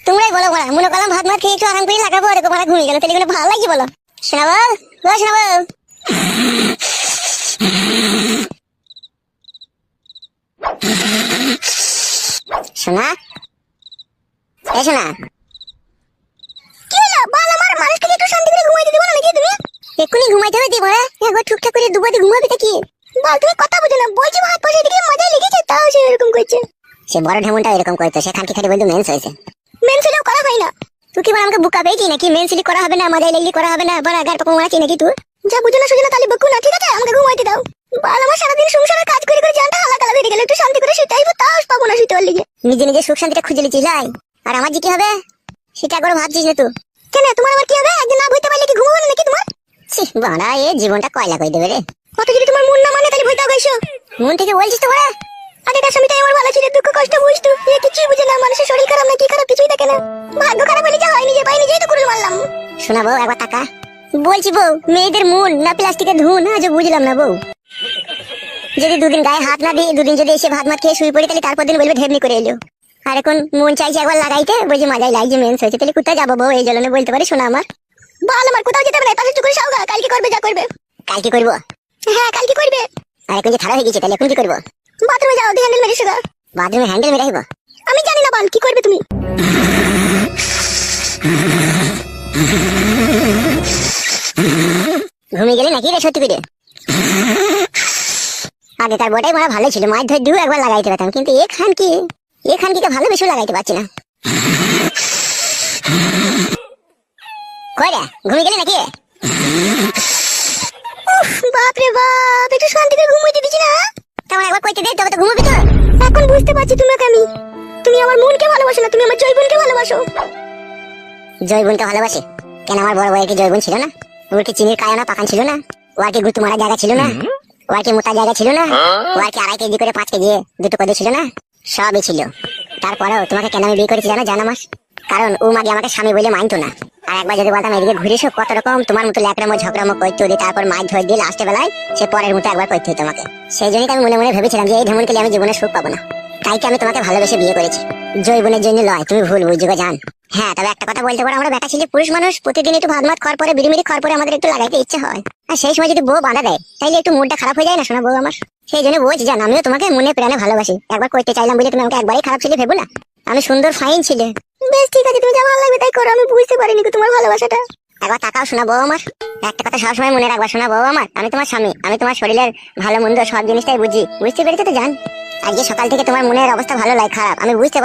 তোমরাই বলো বড়া, মনে করলাম ভাত মাত খেয়ে একটু আরাম করে লাগাবো, দেখো বড়া ঘুমিয়ে গেল, তাহলে কোনো ভালো লাগছে বলো? শোনাবো ও শোনাবো। শোনা এ শোনা, কি হলো বল? আমার মানুষটাকে একটু শান্তি করে ঘুমাইতে দিবা না নাকি তুমি? এক্ষুনি ঘুমাইতে হবে দিবা? একবার টুকটাক করে দুবারে ঘুমাবে তা কি? বল, তুমি কথা বুঝো না, বলছি ভাত বসে দিকে মজা লেগেছে, তাও সে এরকম করছে। সে বড় ঢেমুনটা এরকম করতো, সে খানকি খাটি বলতো মেন্স হয়েছে। মেন্স হলেও করা হয় না। তুই কি বল আমাকে বুকা পেয়েছি নাকি? মেন্সলি করা হবে না, মজা লেগলি করা হবে না, বড় আগার পকম আছে নাকি তুই? যা বুঝো না সুঝো না তাহলে বকু না, ঠিক আছে? আমাকে ঘুমাইতে দাও। বল, আমার সারাদিন সংসারের কাজ করে করে জানটা হালাকালা হয়ে গেল, একটু শান্তি করে শুতে আইবো, তাও পাবো না শুতে পারলি। নিজে নিজে সুখ শান্তিটা খুঁজে লিছিস লাই, আর আমার যে কি হবে সেটা একবার ভাবছিস না তুই? কেন তোমার আবার কি হবে? একদিন না বুঝতে পারলে কি ঘুমাবো না নাকি তোমার? ছি বাড়া, এ জীবনটা কয়লা করে দেবে রে। কত যদি তোমার মন না মানে তাহলে ভুলতে হবে। মন থেকে বলছিস তো বড়া? আগেকার স্বামীটাই আমার ভালো ছিল, দুঃখ কষ্ট বুঝতো, এ কিছুই বুঝে না। মানুষের শরীর খারাপ না কি খারাপ কিছুই দেখে না, ভাগ্য খারাপ হলে যা হয় নিজে পাই নিজেই তো করে মারলাম। শোনাবো একবার টাকা বলছি বউ, মেয়েদের মন না প্লাস্টিকের ধুন, আজও বুঝলাম না বউ। যদি দুদিন গায়ে হাত না দিই, দুদিন যদি এসে ভাত মাত খেয়ে শুয়ে পড়ি, তাহলে তারপর দিন বলবে ঢেমনি করে এলো। আর এখন মন চাইছে একবার লাগাইতে, বলছি মাজাই লাগছে মেন্স হয়েছে, তাহলে কোথায় যাবো বউ? এই জন্য বলতে পারি শোনা আমার বল, আমার কোথাও যেতে হবে না, পাশে করে সাউগা, কালকে করবে যা করবে। কালকে করবো? হ্যাঁ কালকে করবে। আর এখন যে খারাপ হয়ে গেছে, তাহলে এখন কি করবো? বাথরুমে যাও, দিয়ে হ্যান্ডেল মেরে শুগা। বাথরুমে হ্যান্ডেল মেরে আইবো? আমি জানি না, বল কি করবে তুমি? ঘুমিয়ে গেলে নাকি রে সত্যি করে? আগেকার বটাই মনে ভালো ছিল, মাছ ধরে দিও একবার লাগাইতে পারতাম, কিন্তু এখান কি তো ভালো বেশি লাগাইতে পারছি না। কই রে, ঘুমিয়ে গেলে নাকি? বাপ রে বাপ, একটু শান্তি করে ঘুমাইতে দিছি না? তেমন একবার কইতে দে, তবে তো ঘুমাবি তো। এখন বুঝতে পারছি তোমাকে আমি, তুমি আমার মনকে ভালোবাসো না, তুমি আমার জয়বনকে ভালোবাসো। জয়বনকে ভালোবাসে কেন? আমার বড় ভাইয়ের কি জয়বন ছিল না? ওর কি চিনির কায়না পাকান ছিল না? ওর কি গুতু মারা জায়গা ছিল না? ওর কি মোটা জায়গা ছিল না? ওর কি 2.5 কেজি করে 5 কেজি দুটো কদে ছিল না? সবই ছিল। তারপরেও তোমাকে কেন আমি বিয়ে করেছি জানো? জানা মাস, কারণ ও মাগে আমাকে স্বামী বলে মানতো না। আর একবার যদি বলতাম এদিকে ঘুরে এসো, কত রকম তোমার মতো ল্যাকড়ামো ঝগড়ামো করতে হতো, তারপর মাছ ধরে দিয়ে লাস্টে বেলায় সে পরের মতো একবার করতে হতো তোমাকে। সেই জন্যই আমি মনে মনে ভেবেছিলাম যে এই ঢেমনকে আমি জীবনে সুখ পাবো না, তাই কি আমি তোমাকে ভালোবেসে বিয়ে করেছি। জয়বনের জন্য লয়, তুমি ভুল বুঝছো জান। হ্যাঁ, তবে একটা কথা বলতে পারো, আমরা বেটা ছেলে পুরুষ মানুষ, প্রতিদিন একটু ভাত মাত খাওয়ার পরে বিড়িমিড়ি খাওয়ার পরে আমাদের একটু লাগাইতে ইচ্ছে হয়। আর সেই সময় যদি বউ বাঁধা দেয়, তাইলে একটু মুডটা খারাপ হয়ে যায় না শোনা বউ আমার? সেই জন্য বলছি জান, আমিও তোমাকে মনে প্রাণে ভালোবাসি। একবার করতে চাইলাম বলে তুমি আমাকে একবারই খারাপ ছেলে ভেবো না। আমি সুন্দর ফাইন ছিলে। বেশ ঠিক আছে, তুমি যা ভালো লাগবে তাই করো, আমি বুঝতে পারিনি তোমার ভালোবাসাটা। একবার তাকাও শোনা বউ আমার, একটা কথা সবসময় মনে রাখবা শোনা বউ আমার, আমি তোমার স্বামী, আমি তোমার শরীরের ভালো মন্দ সব জিনিসটাই বুঝি। বুঝতে পেরেছো তো জান? আজকে সকাল থেকে তোমার মনের অবস্থা ভালো লাগে খারাপ আমি বুঝতে